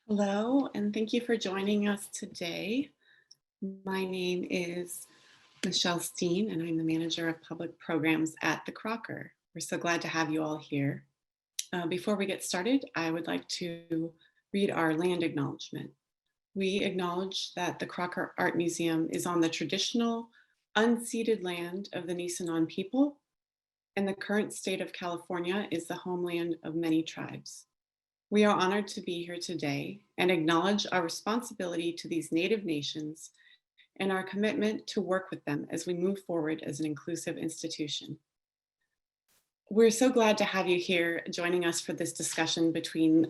Hello, and thank you for joining us today. My name is Michelle Steen, and I'm the Manager of Public Programs at the Crocker. We're so glad to have you all here. Before we get started, I would like to read our land acknowledgement. We acknowledge that the Crocker Art Museum is on the traditional, unceded land of the Nisenan people, and the current state of California is the homeland of many tribes. We are honored to be here today and acknowledge our responsibility to these Native nations and our commitment to work with them as we move forward as an inclusive institution. We're so glad to have you here joining us for this discussion between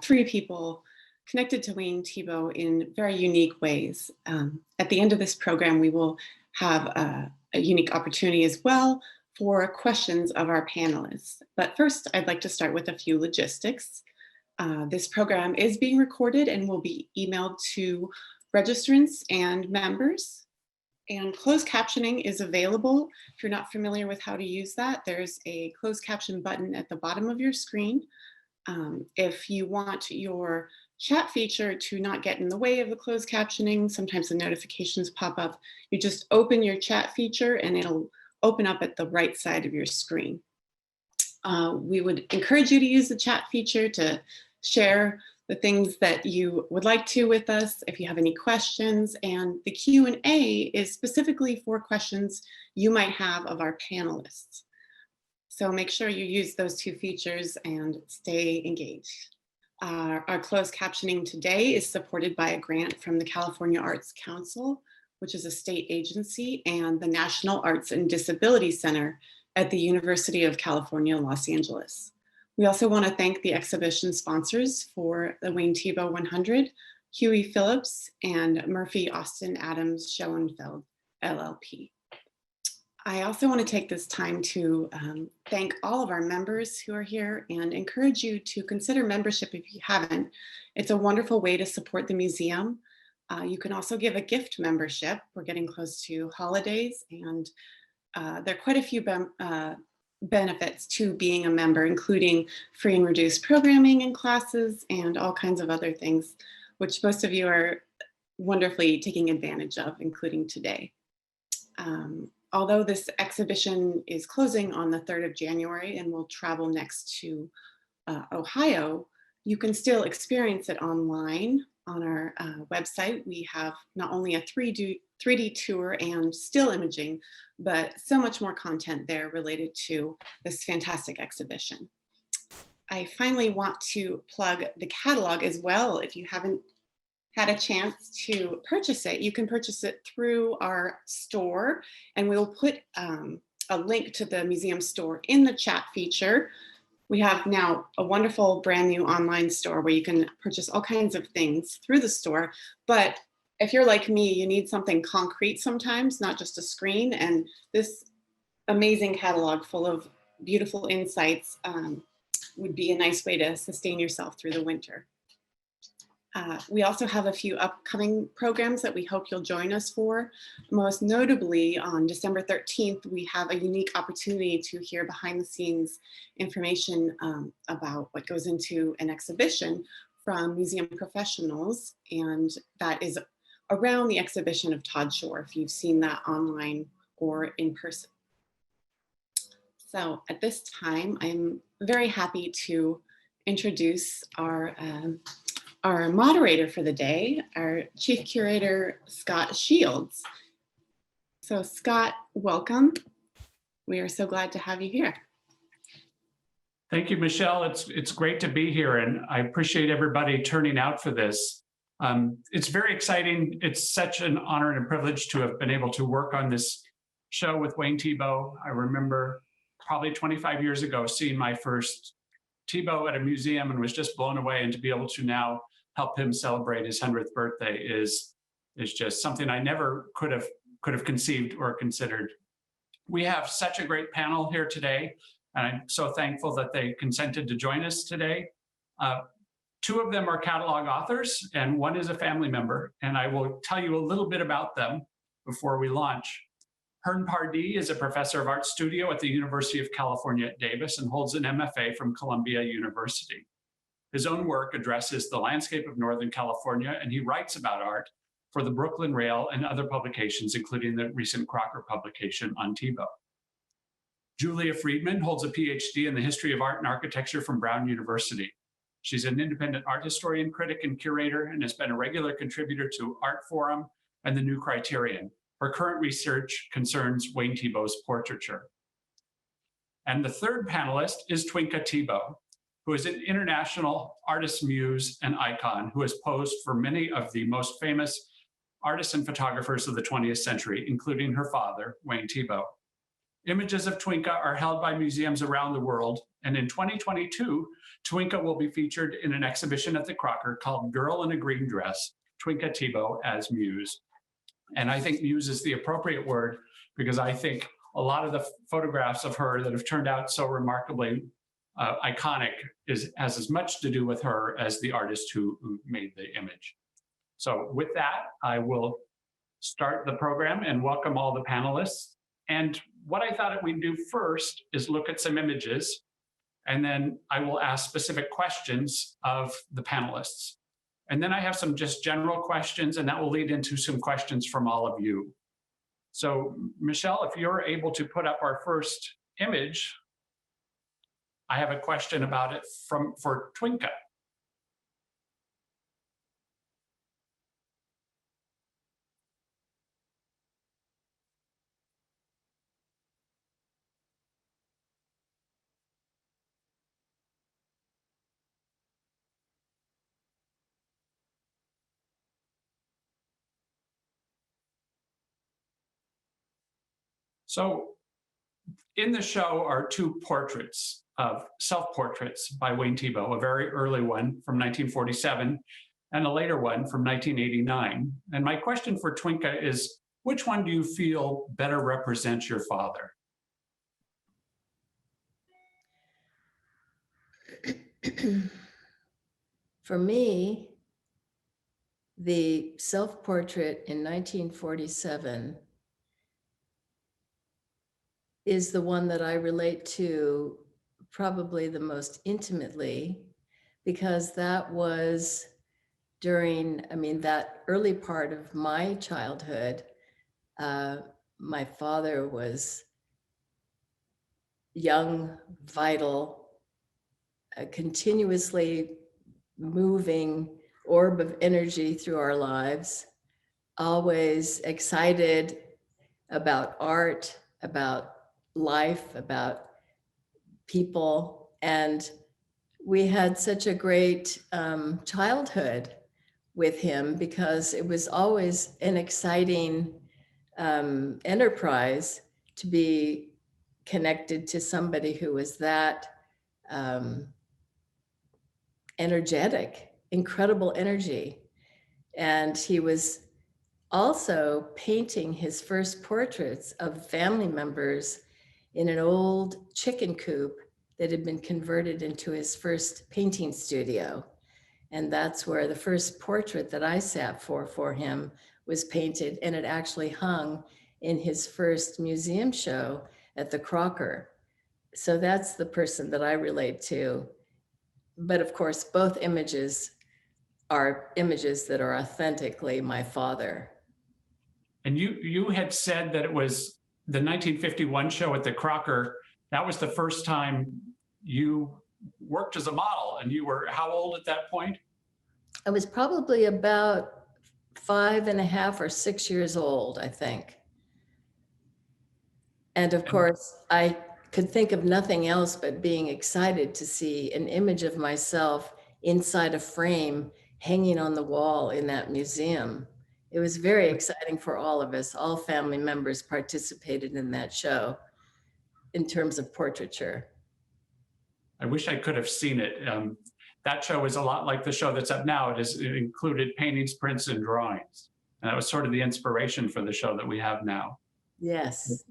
three people connected to Wayne Thiebaud in very unique ways. At the end of this program, we will have a unique opportunity as well for questions of our panelists. But first, I'd like to start with a few logistics. This program is being recorded and will be emailed to registrants and members. And closed captioning is available. If you're not familiar with how to use that, there's a closed caption button at the bottom of your screen. If you want your chat feature to not get in the way of the closed captioning, sometimes the notifications pop up. You just open your chat feature and it'll open up at the right side of your screen. We would encourage you to use the chat feature to share the things that you would like to with us if you have any questions, and the Q&A is specifically for questions you might have of our panelists. So make sure you use those two features and stay engaged. Our closed captioning today is supported by a grant from the California Arts Council, which is a state agency, and the National Arts and Disability Center at the University of California, Los Angeles. We also want to thank the exhibition sponsors for the Wayne Thiebaud 100, Huey Phillips and Murphy Austin Adams Schoenfeld, LLP. I also want to take this time to thank all of our members who are here and encourage you to consider membership if you haven't. It's a wonderful way to support the museum. You can also give a gift membership. We're getting close to holidays, and there are quite a few benefits to being a member, including free and reduced programming and classes and all kinds of other things, which most of you are wonderfully taking advantage of, including today. Although this exhibition is closing on the 3rd of January and will travel next to Ohio, you can still experience it online on our website. We have not only a 3D tour and still imaging, but so much more content there related to this fantastic exhibition. I finally want to plug the catalog as well. If you haven't had a chance to purchase it, you can purchase it through our store, and we'll put a link to the museum store in the chat feature. We have now a wonderful brand new online store where you can purchase all kinds of things through the store. But if you're like me, you need something concrete sometimes, not just a screen. And this amazing catalog full of beautiful insights would be a nice way to sustain yourself through the winter. We also have a few upcoming programs that we hope you'll join us for. Most notably, on December 13th, we have a unique opportunity to hear behind the scenes information about what goes into an exhibition from museum professionals, and that is around the exhibition of Todd Shore, if you've seen that online or in person. So at this time, I'm very happy to introduce our moderator for the day, our Chief Curator, Scott Shields. So Scott, welcome. We are so glad to have you here. Thank you, Michelle. It's great to be here, and I appreciate everybody turning out for this. It's very exciting. It's such an honor and a privilege to have been able to work on this show with Wayne Thiebaud. I remember probably 25 years ago seeing my first Thiebaud at a museum and was just blown away, and to be able to now help him celebrate his 100th birthday is just something I never could have conceived or considered. We have such a great panel here today, and I'm so thankful that they consented to join us today. Two of them are catalog authors, and one is a family member, and I will tell you a little bit about them before we launch. Hearn Pardee is a professor of art studio at the University of California at Davis and holds an MFA from Columbia University. His own work addresses the landscape of Northern California, and he writes about art for the Brooklyn Rail and other publications, including the recent Crocker publication on Thiebaud. Julia Friedman holds a PhD in the history of art and architecture from Brown University. She's an independent art historian, critic, and curator, and has been a regular contributor to Art Forum and the New Criterion. Her current research concerns Wayne Thiebaud's portraiture. And the third panelist is Twinka Thiebaud, who is an international artist muse and icon who has posed for many of the most famous artists and photographers of the 20th century, including her father, Wayne Thiebaud. Images of Twinka are held by museums around the world, and in 2022, Twinka will be featured in an exhibition at the Crocker called Girl in a Green Dress, Twinka Thiebaud as Muse. And I think muse is the appropriate word because I think a lot of the photographs of her that have turned out so remarkably iconic has as much to do with her as the artist who made the image. So with that, I will start the program and welcome all the panelists. And what I thought we'd do first is look at some images, and then I will ask specific questions of the panelists. And then I have some just general questions, and that will lead into some questions from all of you. So Michelle, if you're able to put up our first image, I have a question about it for Twinka. So in the show are two portraits of self-portraits by Wayne Thiebaud, a very early one from 1947 and a later one from 1989. And my question for Twinka is, which one do you feel better represents your father? For me, the self-portrait in 1947 is the one that I relate to probably the most intimately, because that was during, that early part of my childhood. My father was young, vital, a continuously moving orb of energy through our lives, always excited about art, about life, about people. And we had such a great childhood with him because it was always an exciting enterprise to be connected to somebody who was that energetic, incredible energy. And he was also painting his first portraits of family members in an old chicken coop that had been converted into his first painting studio. And that's where the first portrait that I sat for him was painted, and it actually hung in his first museum show at the Crocker. So that's the person that I relate to. But of course, both images are images that are authentically my father. And you had said that it was the 1951 show at the Crocker. That was the first time you worked as a model, and you were how old at that point? I was probably about 5.5 or 6 years old, I think. And of course, I could think of nothing else but being excited to see an image of myself inside a frame hanging on the wall in that museum. It was very exciting for all of us. All family members participated in that show in terms of portraiture. I wish I could have seen it. That show is a lot like the show that's up now. It included paintings, prints, and drawings. And that was sort of the inspiration for the show that we have now. Yes.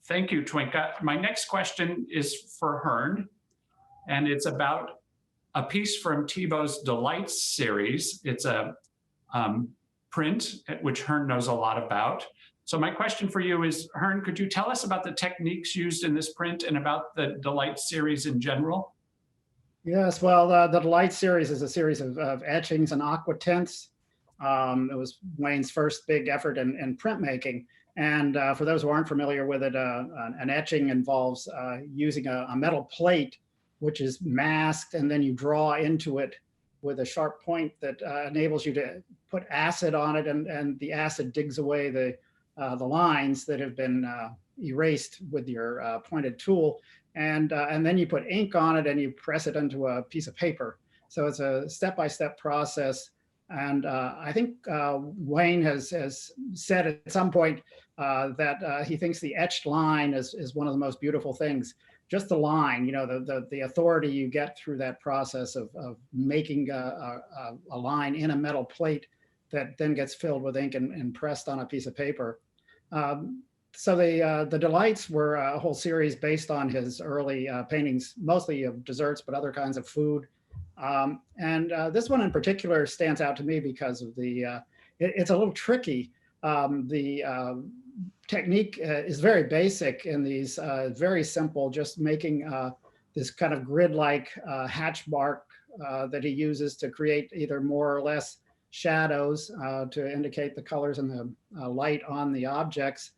Thank you, Twinka. My next question is for Hearn, and it's about a piece from Thiebauds Delights series. It's a print which Hearn knows a lot about. So my question for you is, Hearn, could you tell us about the techniques used in this print and about the Delights series in general? Yes, well, the Delight series is a series of etchings and aqua tints. It was Wayne's first big effort in printmaking. And for those who aren't familiar with it, an etching involves using a metal plate, which is masked, and then you draw into it with a sharp point that enables you to put acid on it, and the acid digs away the lines that have been erased with your pointed tool. And then you put ink on it and you press it into a piece of paper. So it's a step-by-step process. And I think Wayne has said at some point that he thinks the etched line is one of the most beautiful things. Just the line, you know, the authority you get through that process of making a line in a metal plate that then gets filled with ink and pressed on a piece of paper. So the Delights were a whole series based on his early paintings, mostly of desserts, but other kinds of food. And this one in particular stands out to me because of it's a little tricky. The technique is very basic in these, very simple, just making this kind of grid-like hatch mark that he uses to create either more or less shadows to indicate the colors and the light on the objects.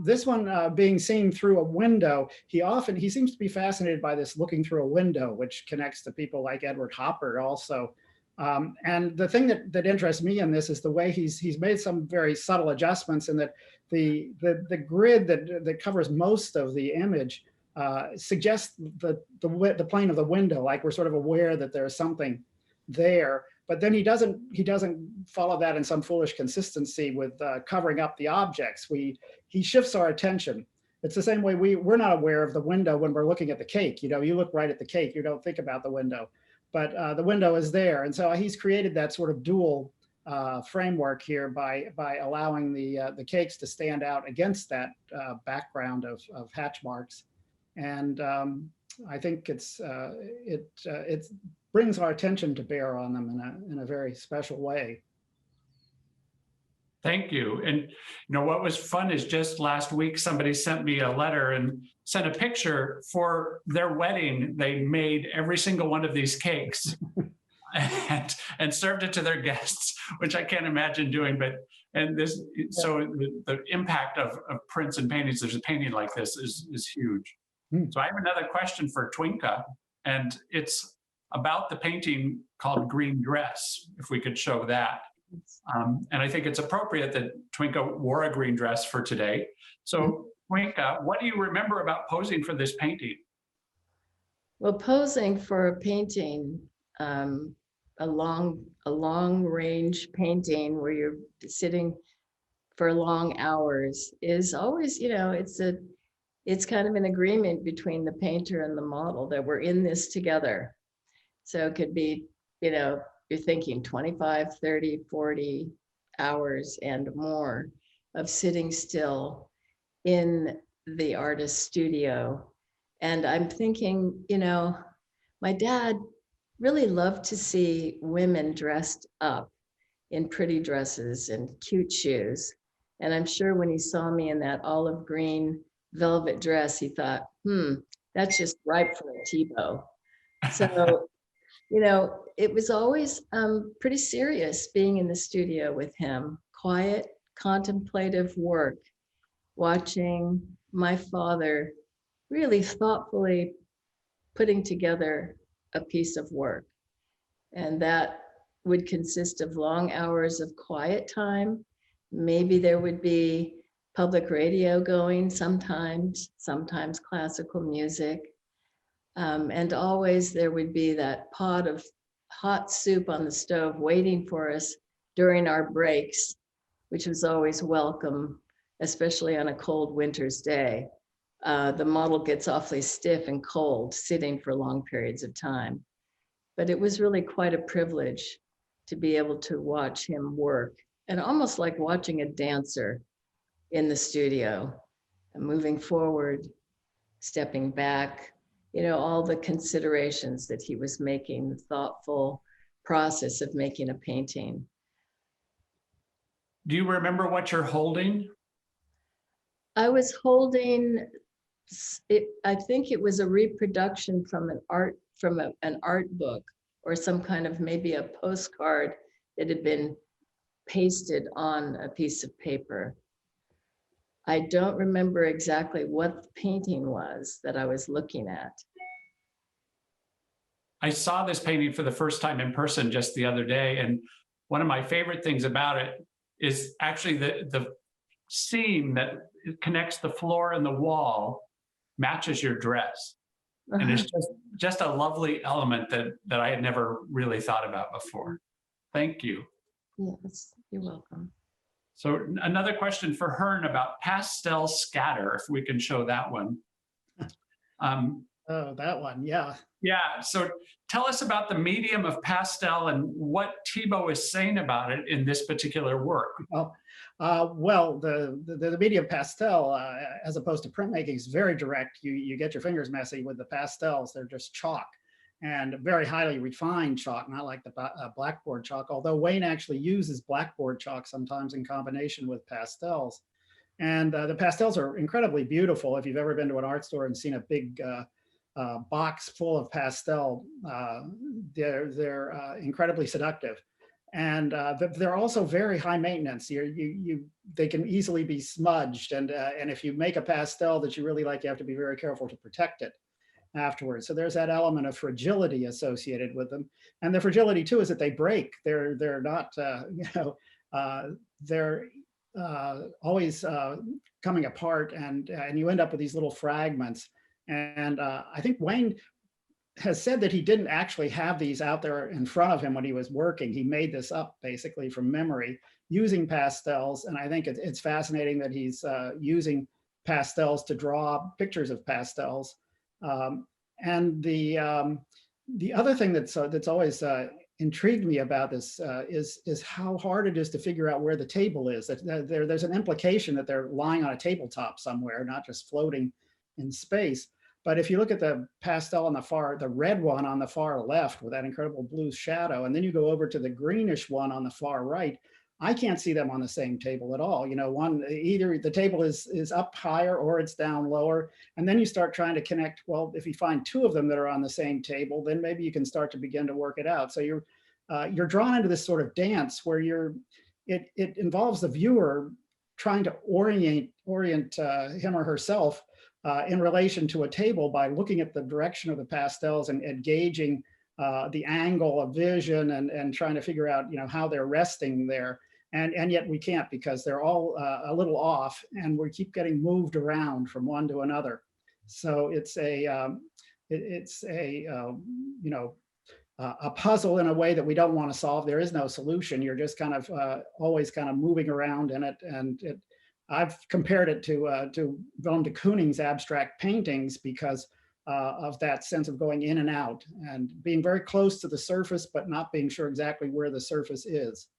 This one being seen through a window, he seems to be fascinated by this looking through a window, which connects to people like Edward Hopper also. And the thing that interests me in this is the way he's made some very subtle adjustments, in that the grid that covers most of the image suggests the plane of the window, like we're sort of aware that there's something there. But then he doesn't follow that in some foolish consistency with covering up the objects. He shifts our attention. It's the same way we're not aware of the window when we're looking at the cake. You know, you look right at the cake, you don't think about the window, but the window is there. And so he's created that sort of dual framework here by allowing the cakes to stand out against that background of hatch marks. And I think it brings our attention to bear on them in a very special way. Thank you. And you know what was fun is just last week somebody sent me a letter and sent a picture for their wedding. They made every single one of these cakes and served it to their guests, which I can't imagine doing. So the impact of prints and paintings, there's a painting like this is huge. So I have another question for Twinka, and it's about the painting called Green Dress, if we could show that. And I think it's appropriate that Twinka wore a green dress for today. So Twinka, what do you remember about posing for this painting? Well, posing for a painting, a long range painting where you're sitting for long hours is always, you know, it's kind of an agreement between the painter and the model that we're in this together. So it could be, you know, you're thinking 25, 30, 40 hours and more of sitting still in the artist's studio. And I'm thinking, you know, my dad really loved to see women dressed up in pretty dresses and cute shoes. And I'm sure when he saw me in that olive green velvet dress, he thought, that's just ripe for a Thiebauds. So, you know, it was always pretty serious being in the studio with him, quiet, contemplative work, watching my father really thoughtfully putting together a piece of work. And that would consist of long hours of quiet time. Maybe there would be public radio going sometimes classical music. And always there would be that pot of hot soup on the stove waiting for us during our breaks, which was always welcome, especially on a cold winter's day. The model gets awfully stiff and cold sitting for long periods of time. But it was really quite a privilege to be able to watch him work, and almost like watching a dancer in the studio, and moving forward, stepping back, you know, all the considerations that he was making, the thoughtful process of making a painting. Do you remember what you're holding? I was holding it. I think it was a reproduction from an art from an art book or some kind of maybe a postcard that had been pasted on a piece of paper. I don't remember exactly what the painting was that I was looking at. I saw this painting for the first time in person just the other day, and one of my favorite things about it is actually the seam that connects the floor and the wall matches your dress. And it's just a lovely element that I had never really thought about before. Thank you. Yes, you're welcome. So another question for Hearn about Pastel Scatter, if we can show that one. Oh, that one, yeah. Yeah, so tell us about the medium of pastel and what Thiebaud is saying about it in this particular work. Well, the medium pastel, as opposed to printmaking, is very direct. You get your fingers messy with the pastels. They're just chalk, and very highly refined chalk, not like the blackboard chalk, although Wayne actually uses blackboard chalk sometimes in combination with pastels. And the pastels are incredibly beautiful. If you've ever been to an art store and seen a big box full of pastel, they're incredibly seductive. And they're also very high maintenance. They can easily be smudged, and if you make a pastel that you really like, you have to be very careful to protect it afterwards. So there's that element of fragility associated with them, and the fragility too is that they break. They're not they're always coming apart, and you end up with these little fragments. And I think Wayne has said that he didn't actually have these out there in front of him when he was working. He made this up basically from memory using pastels. And I think it's fascinating that he's using pastels to draw pictures of pastels. And the other thing that's always intrigued me about this is how hard it is to figure out where the table is. There's an implication that they're lying on a tabletop somewhere, not just floating in space. But if you look at the pastel on the red one on the far left with that incredible blue shadow, and then you go over to the greenish one on the far right, I can't see them on the same table at all. You know, one, either the table is up higher or it's down lower. And then you start trying to connect, well, if you find two of them that are on the same table, then maybe you can start to begin to work it out. So you're drawn into this sort of dance where it involves the viewer trying to orient him or herself in relation to a table by looking at the direction of the pastels and gauging the angle of vision and trying to figure out, how they're resting there. And yet we can't, because they're all a little off, and we keep getting moved around from one to another. So it's a puzzle in a way that we don't want to solve. There is no solution. You're just kind of always kind of moving around in it. And I've compared it to Willem de Kooning's abstract paintings because of that sense of going in and out and being very close to the surface, but not being sure exactly where the surface is.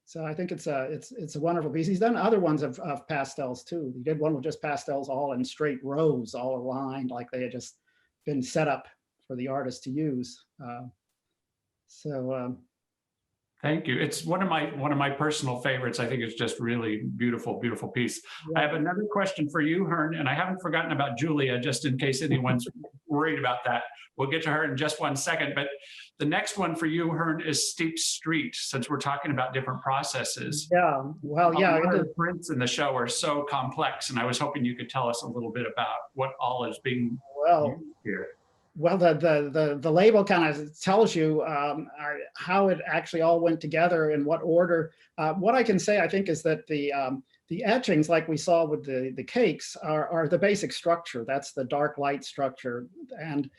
So I think it's a wonderful piece. He's done other ones of pastels too. He did one with just pastels all in straight rows, all aligned, like they had just been set up for the artist to use. Thank you. It's one of my personal favorites. I think it's just really beautiful, beautiful piece. Yeah. I have another question for you, Hearn, and I haven't forgotten about Julia, just in case anyone's worried about that. We'll get to her in just one second. But the next one for you, Hearn, is Steep Street, since we're talking about different processes. Yeah, well, yeah. The prints in the show are so complex, and I was hoping you could tell us a little bit about what all is being used here. Well, the label kind of tells you how it actually all went together, in what order. What I can say, I think, is that the etchings, like we saw with the cakes, are the basic structure. That's the dark light structure. And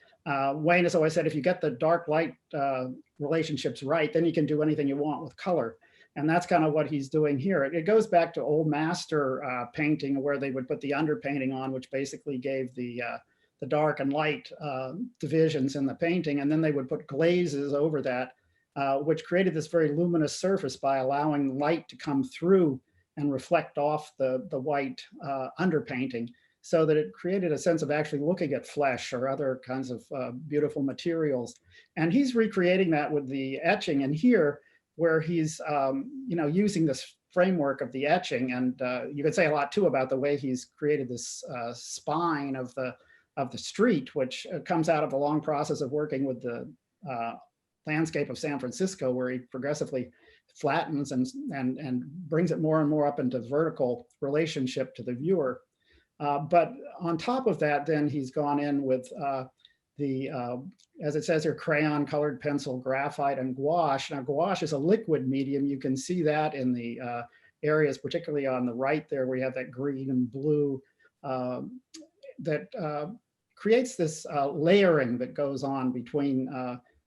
Wayne has always said, if you get the dark light relationships right, then you can do anything you want with color. And that's kind of what he's doing here. It goes back to old master painting, where they would put the underpainting on, which basically gave the dark and light divisions in the painting. And then they would put glazes over that, which created this very luminous surface by allowing light to come through and reflect off the white underpainting, so that it created a sense of actually looking at flesh or other kinds of beautiful materials. And he's recreating that with the etching. And here, where he's using this framework of the etching, and you could say a lot too about the way he's created this spine of of the street, which comes out of a long process of working with the landscape of San Francisco, where he progressively flattens and brings it more and more up into vertical relationship to the viewer. But on top of that, then he's gone in with as it says here, crayon, colored pencil, graphite, and gouache. Now, gouache is a liquid medium. You can see that in the areas, particularly on the right there, where you have that green and blue that creates this layering that goes on between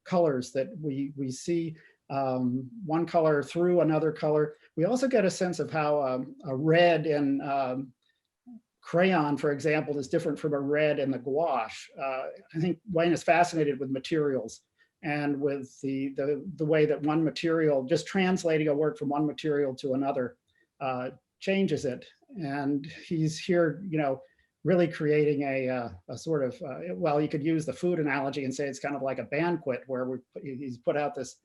colors that we see one color through another color. We also get a sense of how a red in crayon, for example, is different from a red in the gouache. I think Wayne is fascinated with materials and with the way that one material, just translating a work from one material to another, changes it. And he's here, really creating a sort of, well, you could use the food analogy and say it's kind of like a banquet where he's put out this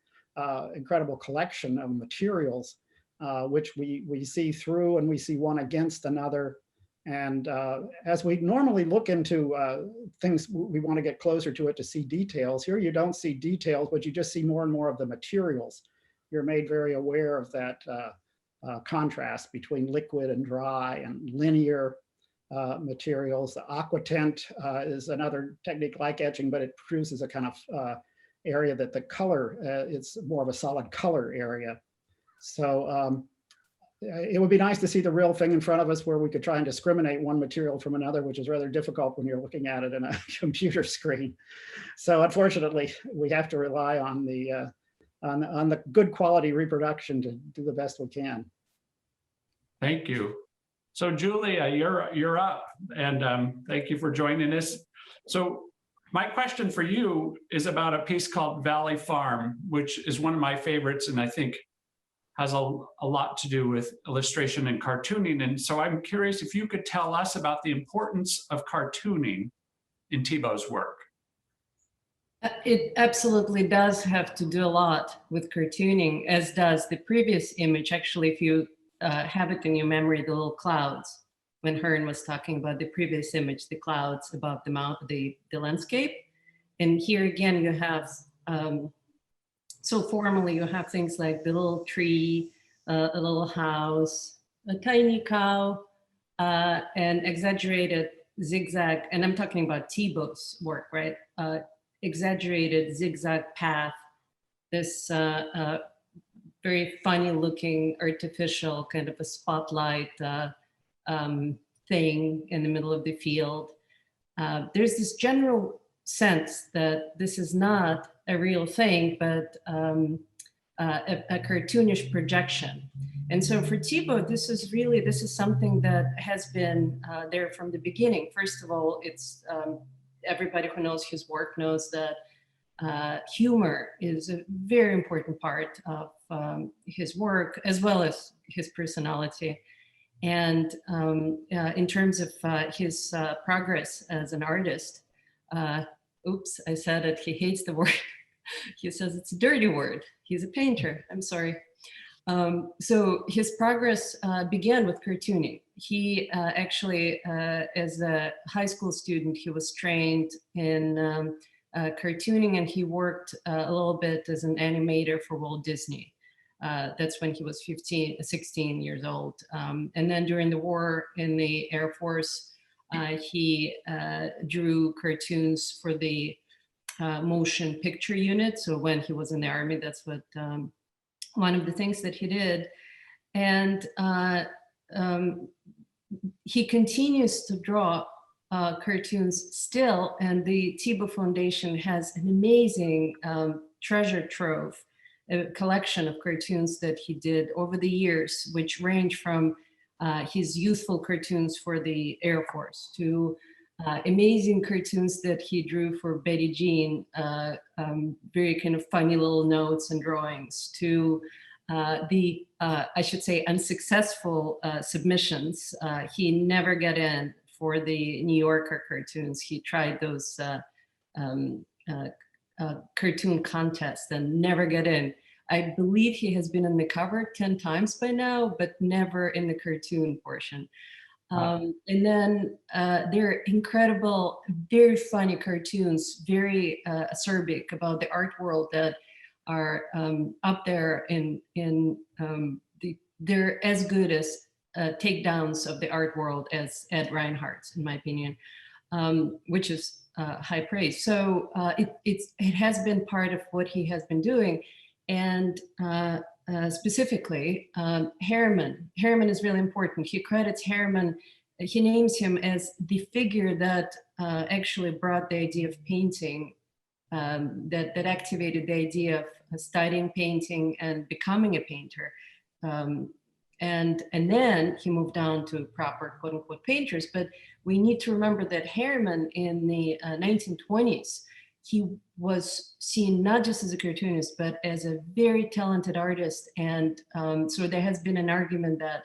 incredible collection of materials, which we see through and we see one against another. And as we normally look into things, we want to get closer to it to see details. Here you don't see details, but you just see more and more of the materials. You're made very aware of that contrast between liquid and dry and linear materials. The aquatent is another technique like etching, but it produces a kind of area that the color, it's more of a solid color area. So it would be nice to see the real thing in front of us where we could try and discriminate one material from another, which is rather difficult when you're looking at it in a computer screen. So unfortunately, we have to rely on the good quality reproduction to do the best we can. Thank you. So Julia, you're up, and thank you for joining us. So my question for you is about a piece called Valley Farm, which is one of my favorites, and I think has a lot to do with illustration and cartooning. And so I'm curious if you could tell us about the importance of cartooning in Thiebauds' work. It absolutely does have to do a lot with cartooning, as does the previous image. Actually, if you have it in your memory, the little clouds, when Hearn was talking about the previous image, the clouds above the landscape. And here again, you have, so formally, you have things like the little tree, a little house, a tiny cow, and exaggerated zigzag, and I'm talking about Thiebauds' work, right? Exaggerated zigzag path, this very funny looking artificial kind of a spotlight thing in the middle of the field. There's this general sense that this is not a real thing, but a cartoonish projection. And so for Thiebaud, this is something that has been there from the beginning. First of all, it's everybody who knows his work knows that humor is a very important part of his work, as well as his personality. And in terms of his progress as an artist, oops, I said it, he hates the word. He says it's a dirty word. He's a painter, I'm sorry. So his progress began with cartooning. He actually, as a high school student, he was trained in cartooning, and he worked a little bit as an animator for Walt Disney. That's when he was 16 years old. And then during the war in the Air Force, he drew cartoons for the motion picture unit. So when he was in the Army, that's what one of the things that he did. And he continues to draw cartoons still, and the Thiebaud Foundation has an amazing treasure trove, a collection of cartoons that he did over the years, which range from his youthful cartoons for the Air Force to amazing cartoons that he drew for Betty Jean, very kind of funny little notes and drawings, to the, I should say, unsuccessful submissions. He never got in for the New Yorker cartoons. He tried those cartoon contests and never got in. I believe he has been on the cover 10 times by now, but never in the cartoon portion. And then they're incredible, very funny cartoons, very acerbic about the art world that are up there they're as good as takedowns of the art world as Ed Reinhardt's, in my opinion, which is high praise. So it has been part of what he has been doing. And specifically, Harriman. Harriman is really important. He credits Harriman, he names him as the figure that actually brought the idea of painting, that activated the idea of studying painting and becoming a painter. And then he moved on to proper quote unquote painters. But we need to remember that Harriman in the 1920s, he was seen not just as a cartoonist, but as a very talented artist. And so there has been an argument that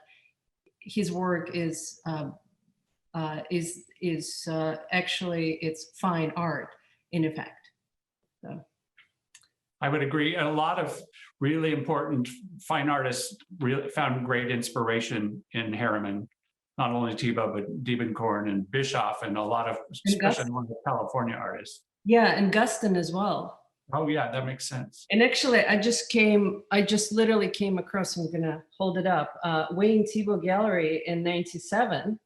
his work is actually, it's fine art in effect. So. I would agree. A lot of really important fine artists really found great inspiration in Harriman, not only Thiebaud, but Diebenkorn and Bischoff, and a lot of, especially one of the California artists. Yeah, and Guston as well. Oh yeah, that makes sense. And actually, I just literally came across, I'm gonna hold it up, Wayne Thiebaud Gallery in 97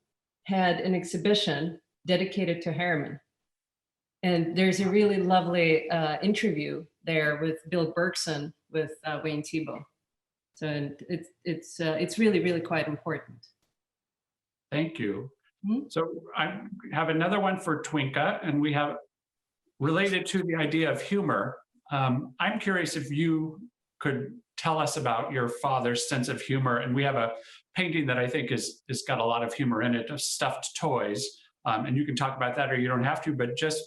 had an exhibition dedicated to Harriman. And there's a really lovely interview there with Bill Bergson with Wayne Thiebaud. So it's really, really quite important. Thank you. Mm-hmm. So I have another one for Twinka, and we have related to the idea of humor. I'm curious if you could tell us about your father's sense of humor. And we have a painting that I think is got a lot of humor in it, of stuffed toys. And you can talk about that, or you don't have to, but just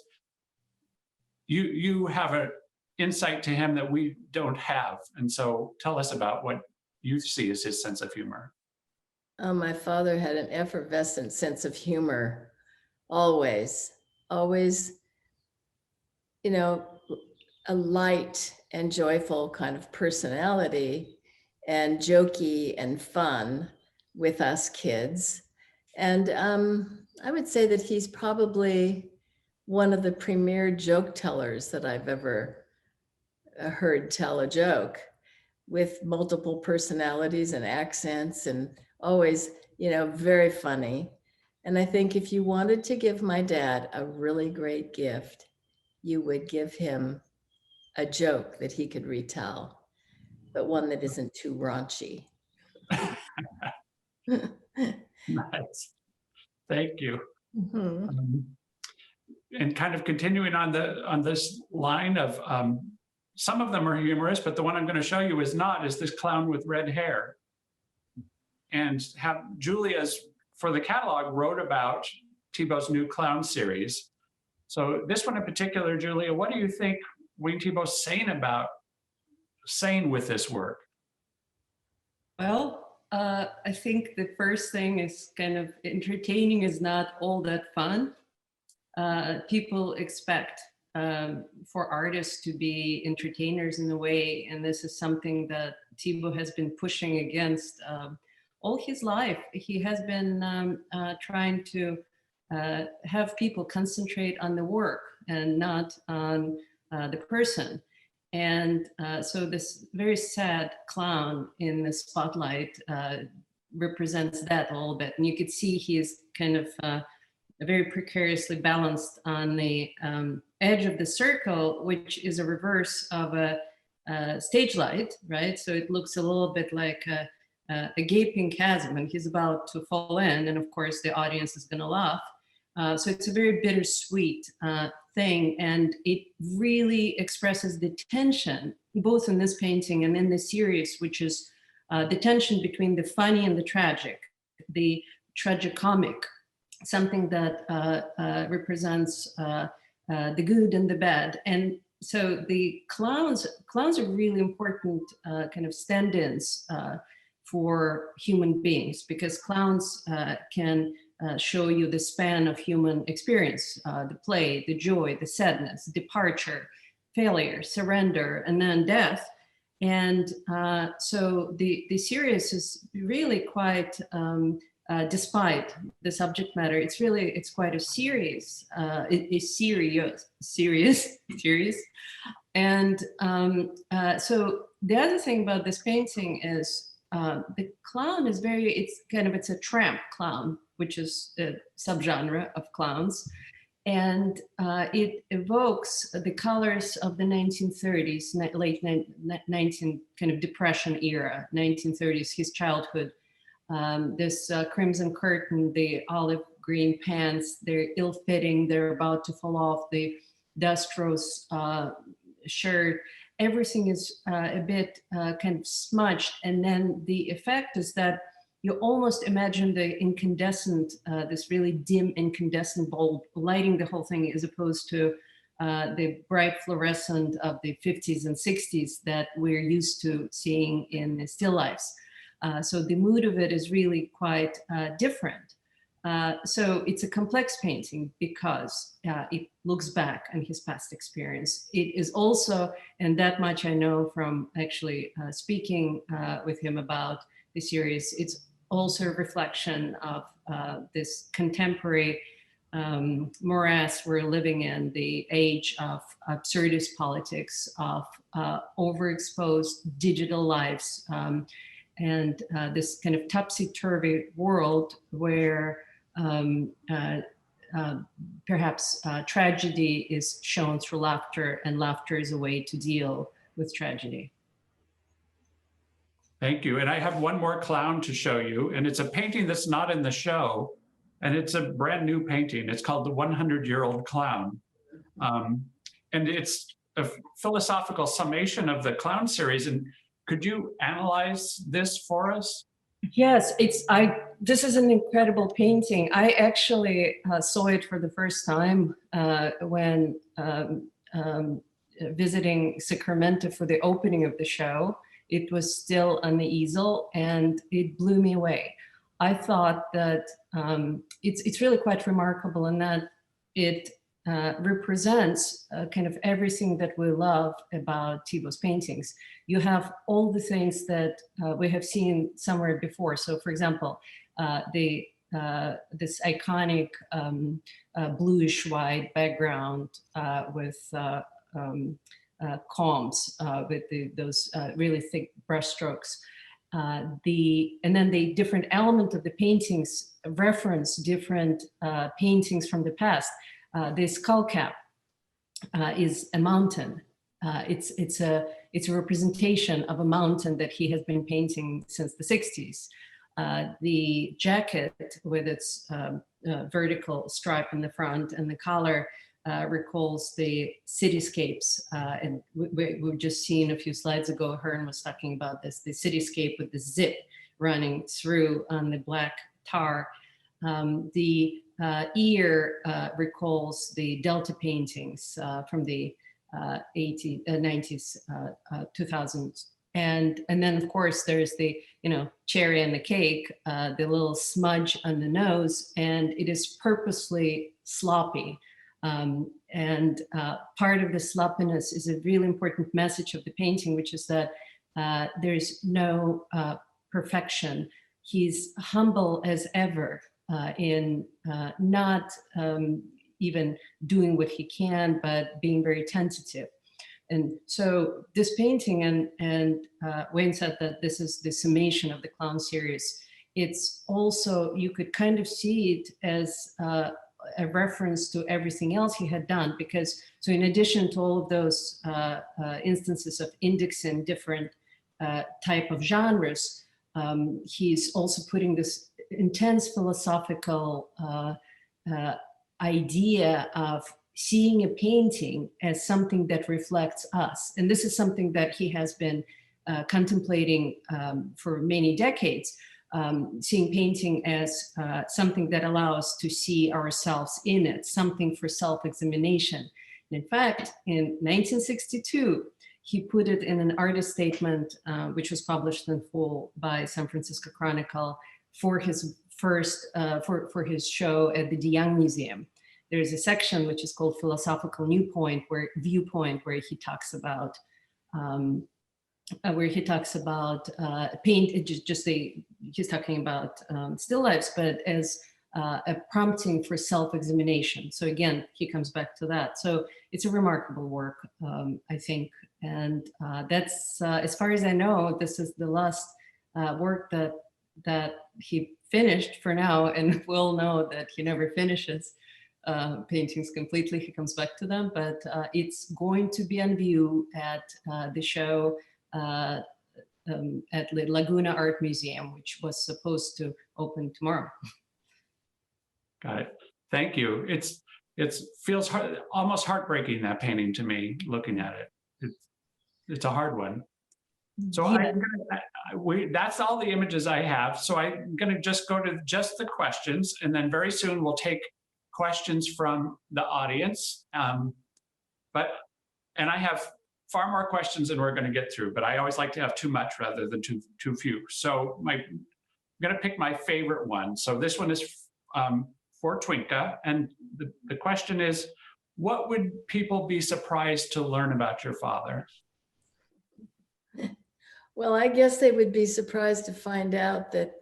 you have an insight to him that we don't have. And so tell us about what you see as his sense of humor. My father had an effervescent sense of humor, always, you know, a light and joyful kind of personality, and jokey and fun with us kids. And I would say that he's probably one of the premier joke tellers that I've ever heard tell a joke, with multiple personalities and accents, and always, you know, very funny. And I think if you wanted to give my dad a really great gift, you would give him a joke that he could retell, but one that isn't too raunchy. Nice. Thank you. Mm-hmm. And kind of continuing on this line of some of them are humorous, but the one I'm going to show you is not, is this clown with red hair. And have Julia's, for the catalog, wrote about Thiebauds' new clown series. So this one in particular, Julia, what do you think Wayne Thiebaud's saying with this work? Well, I think the first thing is kind of entertaining is not all that fun. People expect for artists to be entertainers in a way, and this is something that Thiebaud has been pushing against all his life. He has been trying to have people concentrate on the work and not on the person. And so this very sad clown in the spotlight represents that a little bit. And you could see he is kind of very precariously balanced on the edge of the circle, which is a reverse of a stage light, right? So it looks a little bit like a gaping chasm, and he's about to fall in. And of course, the audience is going to laugh. So it's a very bittersweet thing, and it really expresses the tension, both in this painting and in the series, which is the tension between the funny and the tragic, the tragicomic, something that represents the good and the bad. And so the clowns are really important kind of stand-ins for human beings, because clowns can show you the span of human experience, the play, the joy, the sadness, departure, failure, surrender, and then death. And so the series is really quite despite the subject matter, it's quite a serious, serious. And so the other thing about this painting is the clown is it's a tramp clown, which is a subgenre of clowns. And it evokes the colors of the 1930s, late 19 kind of Depression era, 1930s, his childhood. This crimson curtain, the olive green pants, they're ill-fitting, they're about to fall off, the dust rose shirt, everything is a bit kind of smudged. And then the effect is that you almost imagine the incandescent, this really dim incandescent bulb lighting the whole thing, as opposed to the bright fluorescent of the 50s and 60s that we're used to seeing in the still lifes. So the mood of it is really quite different. So it's a complex painting because it looks back on his past experience. It is also, and that much I know from actually speaking with him about the series, it's also a reflection of this contemporary morass we're living in, the age of absurdist politics, of overexposed digital lives, and this kind of topsy-turvy world where perhaps tragedy is shown through laughter, and laughter is a way to deal with tragedy. Thank you. And I have one more clown to show you, and it's a painting that's not in the show, and it's a brand new painting. It's called The 100-Year-Old Clown. And it's a philosophical summation of the clown series. And could you analyze this for us? Yes, this is an incredible painting. I actually saw it for the first time when visiting Sacramento for the opening of the show. It was still on the easel and it blew me away. I thought that it's really quite remarkable in that it represents kind of everything that we love about Thiebauds paintings. You have all the things that we have seen somewhere before. So for example, this iconic bluish white background with combs with those really thick brushstrokes. And then the different element of the paintings reference different paintings from the past. The skull cap is a mountain. It's a representation of a mountain that he has been painting since the 60s. The jacket with its vertical stripe in the front and the collar recalls the cityscapes. And we've just seen a few slides ago, Hearn was talking about this, the cityscape with the zip running through on the black tar. The ear recalls the Delta paintings from the 90s, 2000s. And then of course there's the, cherry on the cake, the little smudge on the nose, and it is purposely sloppy. And part of the sloppiness is a really important message of the painting, which is that there's no perfection. He's humble as ever in not even doing what he can, but being very tentative. And so this painting, and Wayne said that this is the summation of the clown series. It's also, you could kind of see it as a reference to everything else he had done, because so in addition to all of those instances of indexing different type of genres, he's also putting this intense philosophical idea of seeing a painting as something that reflects us. And this is something that he has been contemplating for many decades, seeing painting as something that allows us to see ourselves in it, something for self-examination. In fact, in 1962, he put it in an artist statement, which was published in full by San Francisco Chronicle for his first, for his show at the DeYoung Museum. There's a section which is called Philosophical Viewpoint, where he talks about where he talks about paint, he's talking about still lifes, but as a prompting for self-examination. So again, he comes back to that. So it's a remarkable work, I think. And that's, as far as I know, this is the last work that he finished for now, and we'll know that he never finishes paintings completely. He comes back to them, but it's going to be on view at the show at the Laguna Art Museum, which was supposed to open tomorrow. Got it. Thank you. It feels almost heartbreaking, that painting, to me, looking at it. It's a hard one. So Yeah. that's all the images I have. So I'm going to just go to just the questions, and then very soon we'll take questions from the audience. And I have far more questions than we're going to get through, but I always like to have too much rather than too few. So I'm going to pick my favorite one. So this one is for Twinka, and the question is, what would people be surprised to learn about your father? Well, I guess they would be surprised to find out that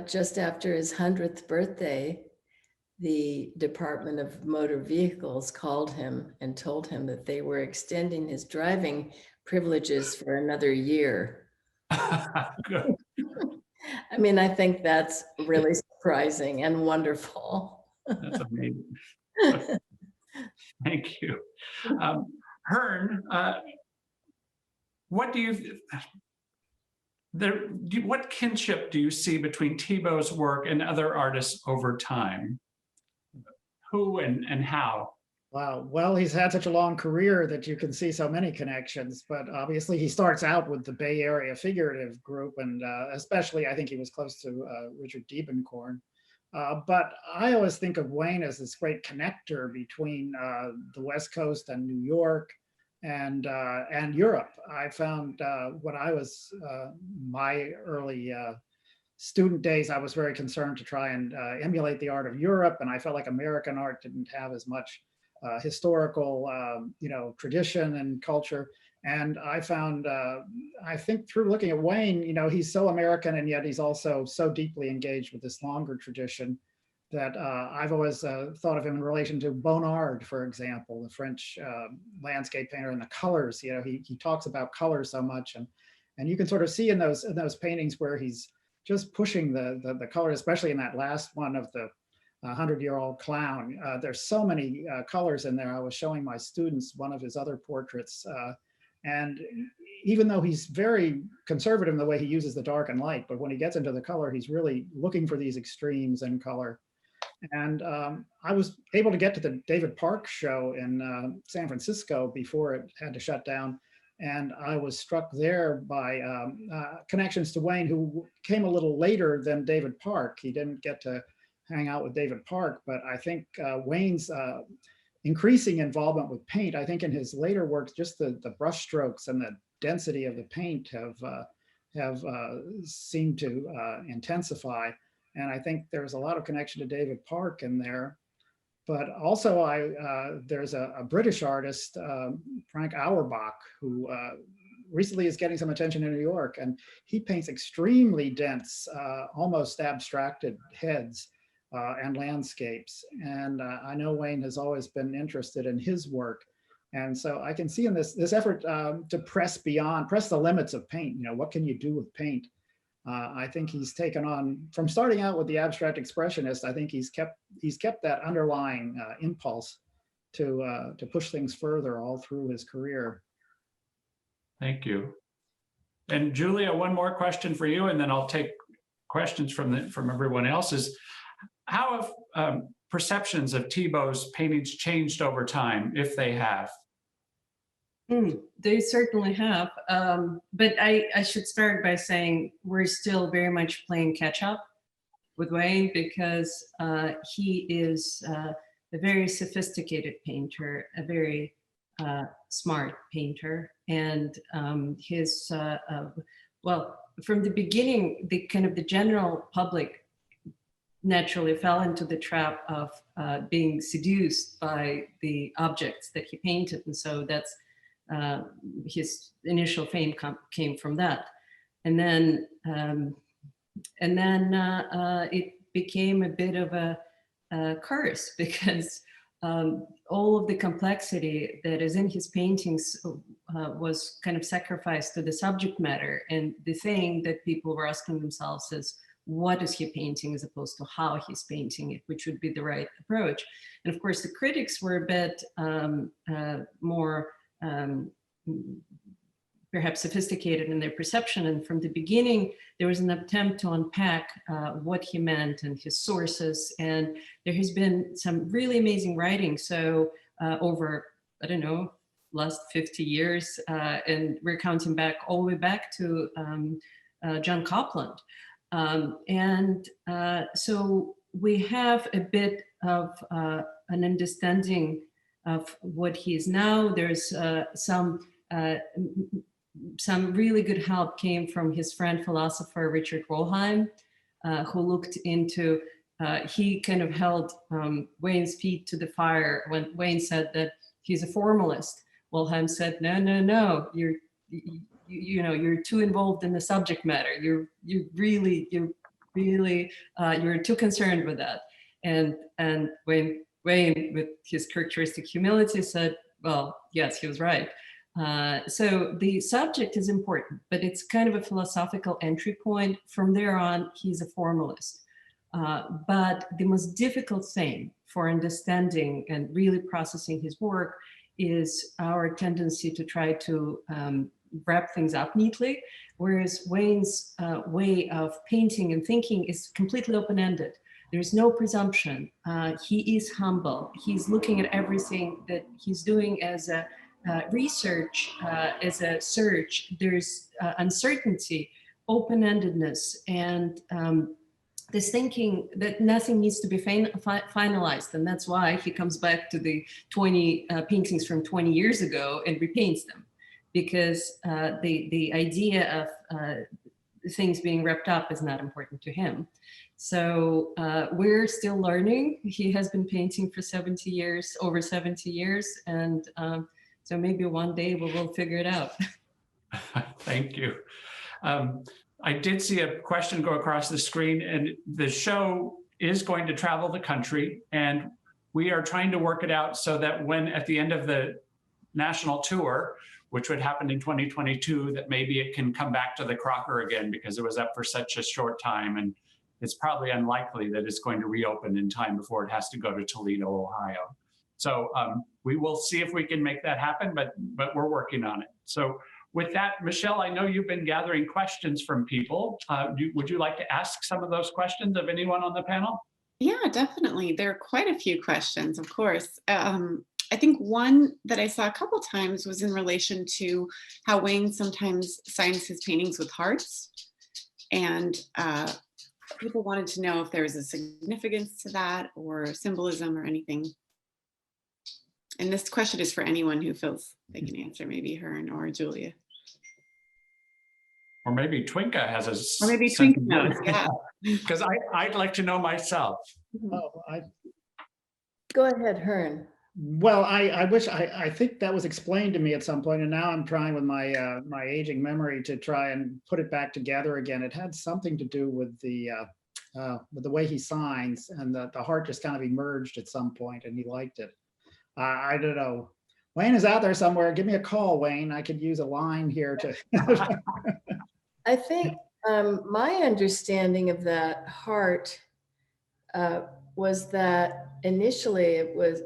just after his 100th birthday, the Department of Motor Vehicles called him and told him that they were extending his driving privileges for another year. Good. I mean, I think that's really surprising and wonderful. That's amazing. Thank you. Hearn, what what kinship do you see between Thiebauds' work and other artists over time? Who and how? Wow. Well, he's had such a long career that you can see so many connections, but obviously he starts out with the Bay Area figurative group, and especially I think he was close to Richard Diebenkorn. But I always think of Wayne as this great connector between the West Coast and New York and Europe. I found when I was my early student days, I was very concerned to try and emulate the art of Europe, and I felt like American art didn't have as much historical, tradition and culture. And I found, I think through looking at Wayne, he's so American, and yet he's also so deeply engaged with this longer tradition that I've always thought of him in relation to Bonnard, for example, the French landscape painter, and the colors. He talks about color so much, and you can sort of see in those paintings where he's just pushing the color, especially in that last one of the 100-year-old clown. There's so many colors in there. I was showing my students one of his other portraits, and even though he's very conservative in the way he uses the dark and light, but when he gets into the color, he's really looking for these extremes in color. And I was able to get to the David Park show in San Francisco before it had to shut down. And I was struck there by connections to Wayne, who came a little later than David Park. He didn't get to hang out with David Park, but I think Wayne's increasing involvement with paint, I think in his later works, just the brush strokes and the density of the paint have seemed to intensify. And I think there's a lot of connection to David Park in there. But also there's a British artist, Frank Auerbach, who recently is getting some attention in New York, and he paints extremely dense, almost abstracted heads and landscapes. And I know Wayne has always been interested in his work. And so I can see in this effort to press the limits of paint. What can you do with paint? I think he's taken on, from starting out with the abstract expressionist, I think he's kept that underlying impulse to push things further all through his career. Thank you. And Julia, one more question for you, and then I'll take questions from everyone else. Is how have perceptions of Thiebauds' paintings changed over time, if they have? They certainly have, but I should start by saying we're still very much playing catch up with Wayne, because he is a very sophisticated painter, a very smart painter, and his well, from the beginning, the general public naturally fell into the trap of being seduced by the objects that he painted, and so that's his initial fame came from that. And then it became a bit of a curse because all of the complexity that is in his paintings was kind of sacrificed to the subject matter. And the thing that people were asking themselves is, what is he painting as opposed to how he's painting it, which would be the right approach. And of course, the critics were a bit more perhaps sophisticated in their perception. And from the beginning, there was an attempt to unpack what he meant and his sources. And there has been some really amazing writing. So over, I don't know, last 50 years, and we're counting back all the way back to John Copland. So we have a bit of an understanding of what he is now. There's some really good help came from his friend philosopher Richard Wollheim, who looked into, he kind of held Wayne's feet to the fire when Wayne said that he's a formalist. Wollheim said, no, you're too involved in the subject matter. You're too concerned with that. And Wayne, with his characteristic humility, said, well, yes, he was right. So the subject is important, but it's kind of a philosophical entry point. From there on, he's a formalist. But the most difficult thing for understanding and really processing his work is our tendency to try to wrap things up neatly, whereas Wayne's way of painting and thinking is completely open-ended. There's no presumption. He is humble. He's looking at everything that he's doing as a research, as a search. There's uncertainty, open-endedness, and this thinking that nothing needs to be finalized. And that's why he comes back to the 20 paintings from 20 years ago and repaints them, because the idea of things being wrapped up is not important to him. So we're still learning. He has been painting for 70 years, over 70 years. And so maybe one day we will figure it out. Thank you. I did see a question go across the screen, and the show is going to travel the country, and we are trying to work it out so that when at the end of the national tour, which would happen in 2022, that maybe it can come back to the Crocker again, because it was up for such a short time, and it's probably unlikely that it's going to reopen in time before it has to go to Toledo, Ohio. So we will see if we can make that happen, but we're working on it. So with that, Michelle, I know you've been gathering questions from people. Would you like to ask some of those questions of anyone on the panel? Yeah, definitely. There are quite a few questions, of course. I think one that I saw a couple times was in relation to how Wayne sometimes signs his paintings with hearts. And people wanted to know if there was a significance to that or symbolism or anything. And this question is for anyone who feels they can answer, maybe Hearn or Julia. Or maybe Twinka has a... Or maybe Twinka knows, yeah. Because I'd like to know myself. Go ahead, Hearn. Well, I think that was explained to me at some point, and now I'm trying with my my aging memory to try and put it back together again. It had something to do with the way he signs, and the heart just kind of emerged at some point, and he liked it. I don't know. Wayne is out there somewhere. Give me a call, Wayne. I could use a line here to. I think my understanding of that heart was that initially it was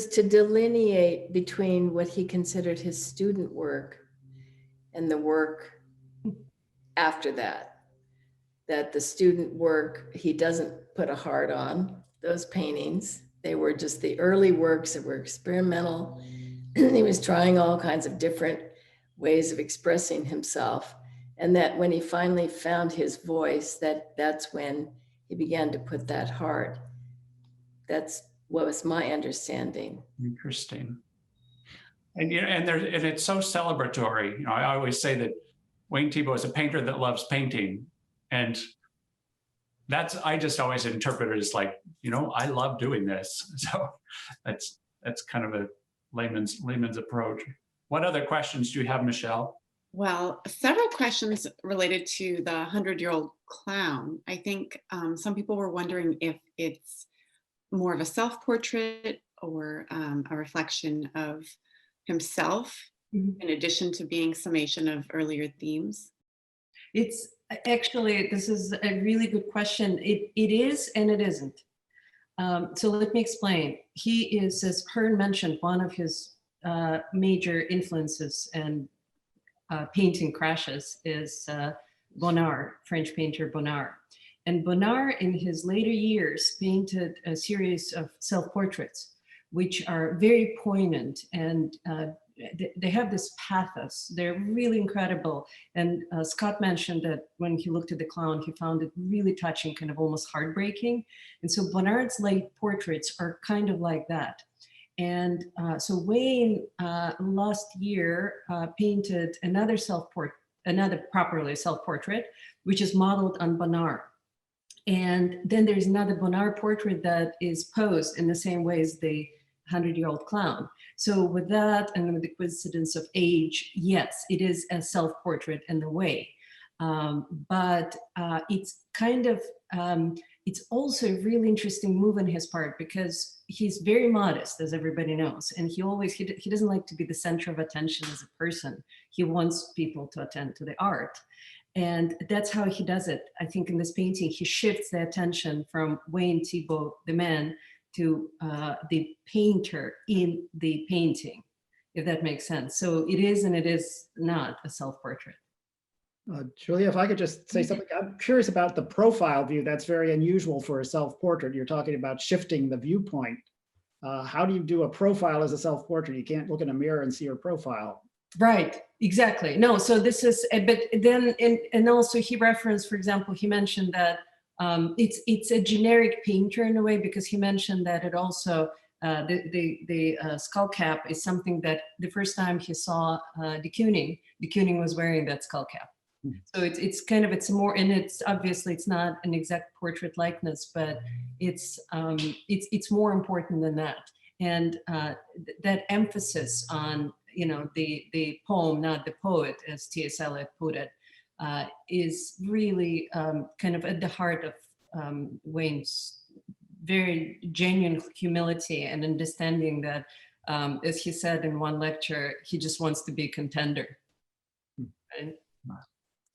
to delineate between what he considered his student work and the work after that. That the student work, he doesn't put a heart on those paintings. They were just the early works that were experimental. He was trying all kinds of different ways of expressing himself. And that when he finally found his voice, that's when he began to put that heart. That's what was my understanding. Interesting. And and it's so celebratory. I always say that Wayne Thiebaud is a painter that loves painting, and I just always interpret it as like, I love doing this. So that's kind of layman's approach. What other questions do you have, Michelle? Well, several questions related to the 100-year-old clown. I think some people were wondering if it's more of a self-portrait or a reflection of himself, in addition to being summation of earlier themes. It's actually, this is a really good question. It is and it isn't. So let me explain. He is, as Hearn mentioned, one of his major influences and painting crashes is Bonnard, French painter Bonnard. And Bonnard, in his later years, painted a series of self-portraits, which are very poignant, and they have this pathos. They're really incredible. And Scott mentioned that when he looked at the clown, he found it really touching, kind of almost heartbreaking. And so Bonnard's late portraits are kind of like that. And so Wayne last year painted another properly self-portrait, which is modeled on Bonnard. And then there's another Bonnard portrait that is posed in the same way as the 100-year-old clown. So with that, and with the coincidence of age, yes, it is a self-portrait in the way. But it's kind of, it's also a really interesting move on his part, because he's very modest, as everybody knows. And he doesn't like to be the center of attention as a person. He wants people to attend to the art. And that's how he does it. I think in this painting, he shifts the attention from Wayne Thiebaud, the man, to the painter in the painting, if that makes sense. So it is and it is not a self-portrait. Julia, if I could just say something, I'm curious about the profile view. That's very unusual for a self-portrait. You're talking about shifting the viewpoint. How do you do a profile as a self-portrait? You can't look in a mirror and see your profile. Right, exactly. No, so this is, but then, and also he referenced, for example, he mentioned that it's a generic painter in a way, because he mentioned that it also, the skull cap is something that the first time he saw de Kooning was wearing that skull cap. So it's kind of, it's more, and it's obviously it's not an exact portrait likeness, but it's more important than that. And that emphasis on, you know, the poem, not the poet, as T.S. Eliot put it, is really kind of at the heart of Wayne's very genuine humility and understanding that, as he said in one lecture, he just wants to be a contender. Right?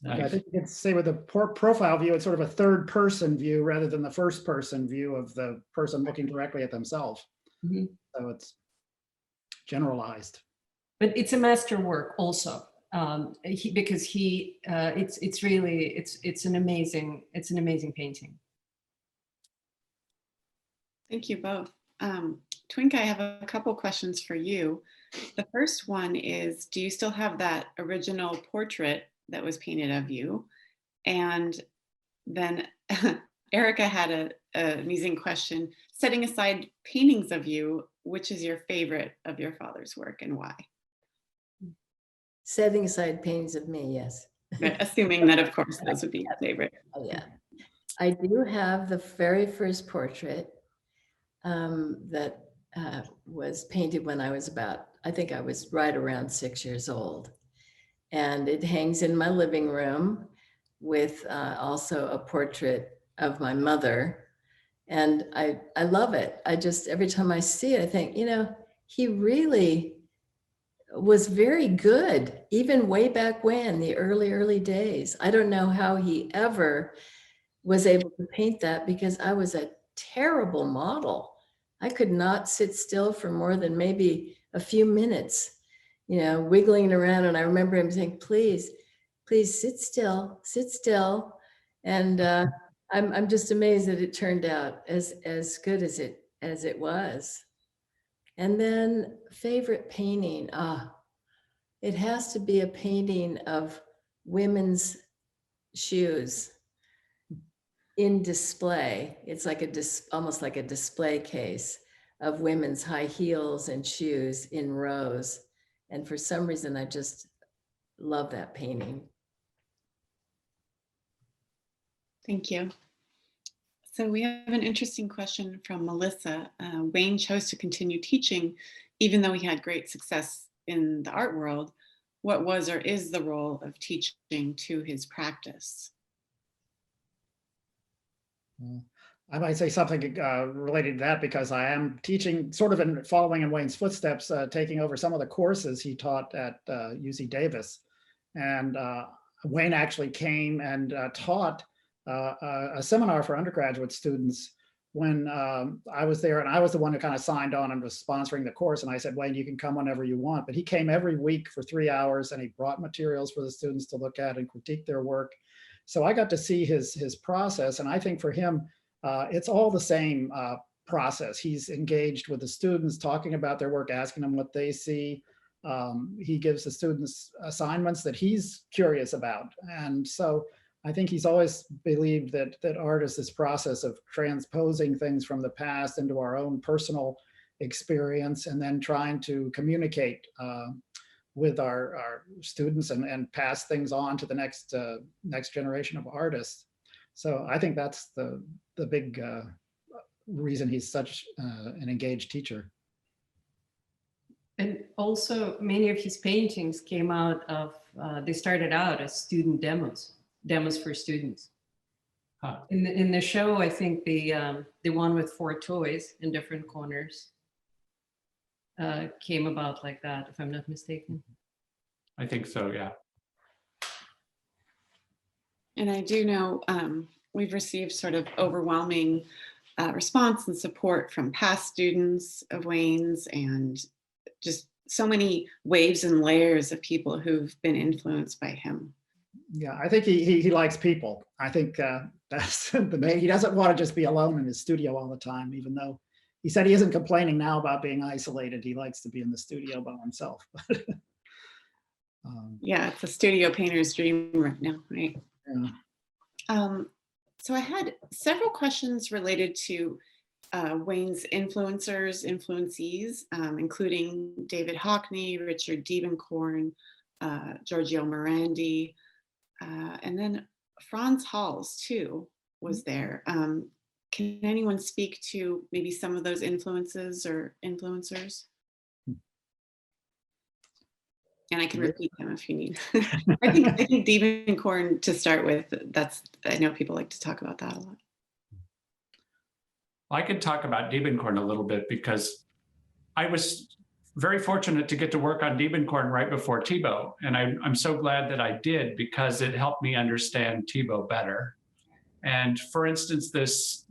Nice. I think you could say with a profile view, it's sort of a third person view rather than the first person view of the person looking directly at themselves. Mm-hmm. So it's generalized. But it's a masterwork also, because it's really an amazing painting. Thank you both. Twinka, I have a couple questions for you. The first one is, do you still have that original portrait that was painted of you? And then Erica had an amusing question. Setting aside paintings of you, which is your favorite of your father's work and why? Setting aside paintings of me, yes. But assuming that, of course, those would be your favorite. Oh, yeah. I do have the very first portrait that was painted when I was I think I was right around 6 years old. And it hangs in my living room with also a portrait of my mother. And I love it. I just, every time I see it, I think, you know, he really was very good, even way back when, the early days. I don't know how he ever was able to paint that, because I was a terrible model. I could not sit still for more than maybe a few minutes, you know, wiggling around. And I remember him saying, please sit still. And I'm just amazed that it turned out as good as it was. And then favorite painting, it has to be a painting of women's shoes in display. It's like almost like a display case of women's high heels and shoes in rows. And for some reason, I just love that painting. Thank you. So we have an interesting question from Melissa. Wayne chose to continue teaching even though he had great success in the art world, what was or is the role of teaching to his practice? I might say something related to that because I am teaching, sort of in following in Wayne's footsteps, taking over some of the courses he taught at UC Davis. And Wayne actually came and taught a seminar for undergraduate students when I was there, and I was the one who kind of signed on and was sponsoring the course. And I said, Wayne, you can come whenever you want. But he came every week for 3 hours, and he brought materials for the students to look at and critique their work. So I got to see his process. And I think for him, it's all the same process. He's engaged with the students, talking about their work, asking them what they see. He gives the students assignments that he's curious about. And so I think he's always believed that art is this process of transposing things from the past into our own personal experience, and then trying to communicate with our students and pass things on to the next generation of artists. So I think that's the big reason he's such an engaged teacher. And also many of his paintings came out of, they started out as student demos for students. Huh. In the show, I think the one with 4 toys in different corners came about like that, if I'm not mistaken. I think so, yeah. And I do know we've received sort of overwhelming response and support from past students of Wayne's, and just so many waves and layers of people who've been influenced by him. Yeah, I think he likes people. I think that's the main. He doesn't want to just be alone in his studio all the time, even though he said he isn't complaining now about being isolated. He likes to be in the studio by himself. Yeah, it's a studio painter's dream right now, right? Yeah. So I had several questions related to Wayne's influencees, including David Hockney, Richard Diebenkorn, Giorgio Morandi, and then Franz Hals too was there. Can anyone speak to maybe some of those influences or influencers? And I can repeat them if you need. I think Diebenkorn to start with. I know people like to talk about that a lot. I could talk about Diebenkorn a little bit because I was very fortunate to get to work on Diebenkorn right before Thiebaud. And I'm so glad that I did, because it helped me understand Thiebaud better. And for instance, this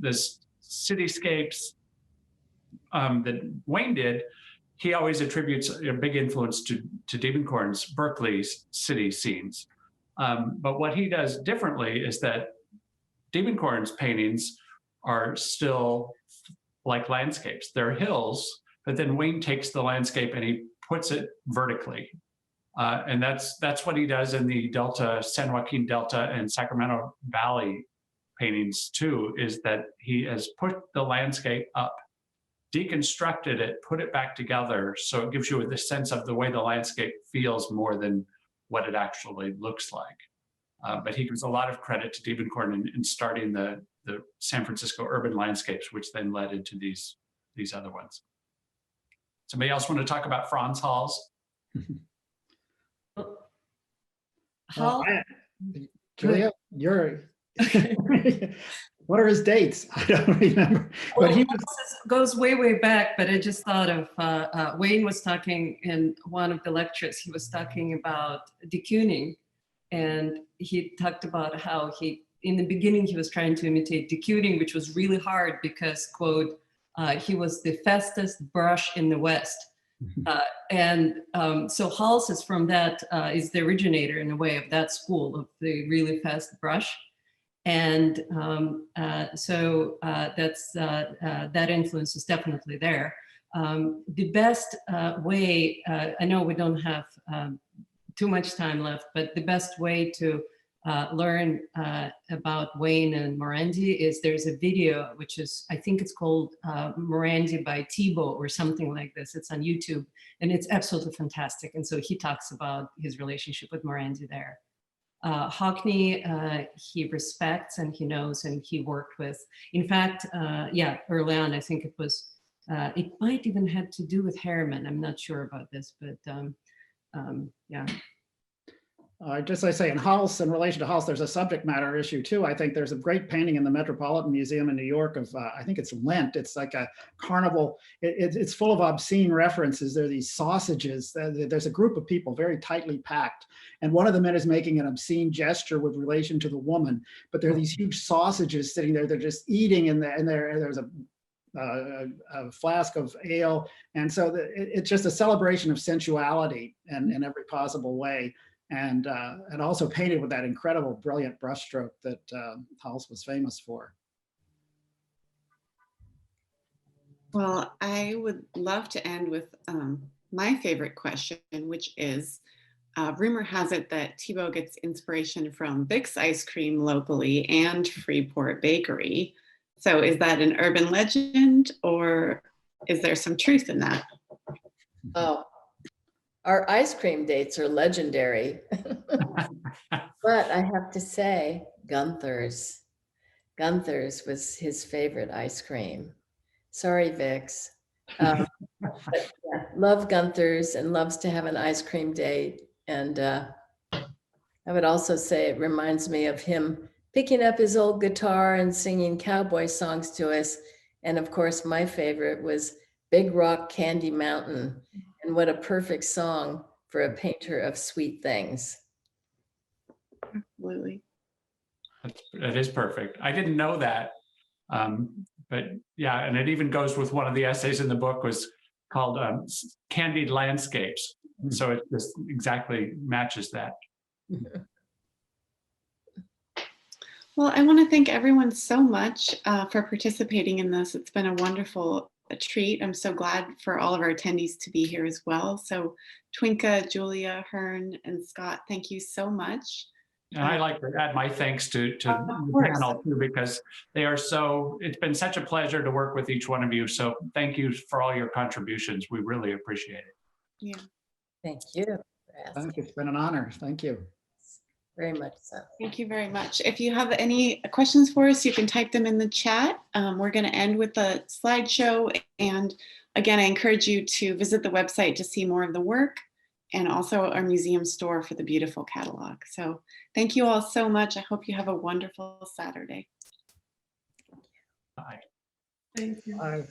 cityscapes that Wayne did, he always attributes a big influence to Diebenkorn's Berkeley's city scenes. But what he does differently is that Diebenkorn's paintings are still like landscapes. They're hills, but then Wayne takes the landscape and he puts it vertically. And that's what he does in the Delta, San Joaquin Delta and Sacramento Valley paintings too, is that he has put the landscape up, deconstructed it, put it back together, so it gives you the sense of the way the landscape feels more than what it actually looks like. But he gives a lot of credit to Diebenkorn in starting the San Francisco urban landscapes, which then led into these other ones. Somebody else want to talk about Franz Hals? Julia, you're. What are his dates? I don't remember. But he goes way back. But I just thought of Wayne was talking in one of the lectures. He was talking about de Kooning, and he talked about how in the beginning he was trying to imitate de Kooning, which was really hard because, quote, he was the fastest brush in the West. So Hals is from that, is the originator in a way of that school of the really fast brush. And so that's that influence is definitely there. The best way, I know we don't have too much time left, but the best way to learn about Wayne and Morandi is there's a video, which is, I think it's called Morandi by Thiebaud or something like this. It's on YouTube, and it's absolutely fantastic. And so he talks about his relationship with Morandi there. Hockney, he respects and he knows and he worked with. In fact, early on, I think it was It might even have to do with Harriman. I'm not sure about this, but yeah. Just as I say, in Hulse, in relation to Hulse, there's a subject matter issue too. I think there's a great painting in the Metropolitan Museum in New York of, I think it's Lent. It's like a carnival. It's full of obscene references. There are these sausages. There's a group of people very tightly packed. And one of the men is making an obscene gesture with relation to the woman. But there are these huge sausages sitting there. They're just eating, and there's a flask of ale. And so it's just a celebration of sensuality in every possible way. And also painted with that incredible, brilliant brushstroke that Hulse was famous for. Well, I would love to end with my favorite question, which is, rumor has it that Thiebaud gets inspiration from Vic's ice cream locally and Freeport Bakery. So is that an urban legend, or is there some truth in that? Oh, our ice cream dates are legendary. But I have to say, Gunther's was his favorite ice cream. Sorry, Vix. But yeah, love Gunther's and loves to have an ice cream date. And I would also say it reminds me of him picking up his old guitar and singing cowboy songs to us. And of course, my favorite was Big Rock Candy Mountain. And what a perfect song for a painter of sweet things. Absolutely. That is perfect. I didn't know that. But yeah, and it even goes with one of the essays in the book was called Candied Landscapes. So it just exactly matches that. Well, I want to thank everyone so much for participating in this. It's been a wonderful treat. I'm so glad for all of our attendees to be here as well. So Twinka, Julia, Hearn, and Scott, thank you so much. And I'd like to add my thanks to the course. panel too, because they are it's been such a pleasure to work with each one of you. So thank you for all your contributions. We really appreciate it. Yeah. Thank you for asking. It's been an honor. Thank you. Very much so. Thank you very much. If you have any questions for us, you can type them in the chat. We're going to end with the slideshow. And again, I encourage you to visit the website to see more of the work, and also our museum store for the beautiful catalog. So thank you all so much. I hope you have a wonderful Saturday. Bye. Thank you. Bye.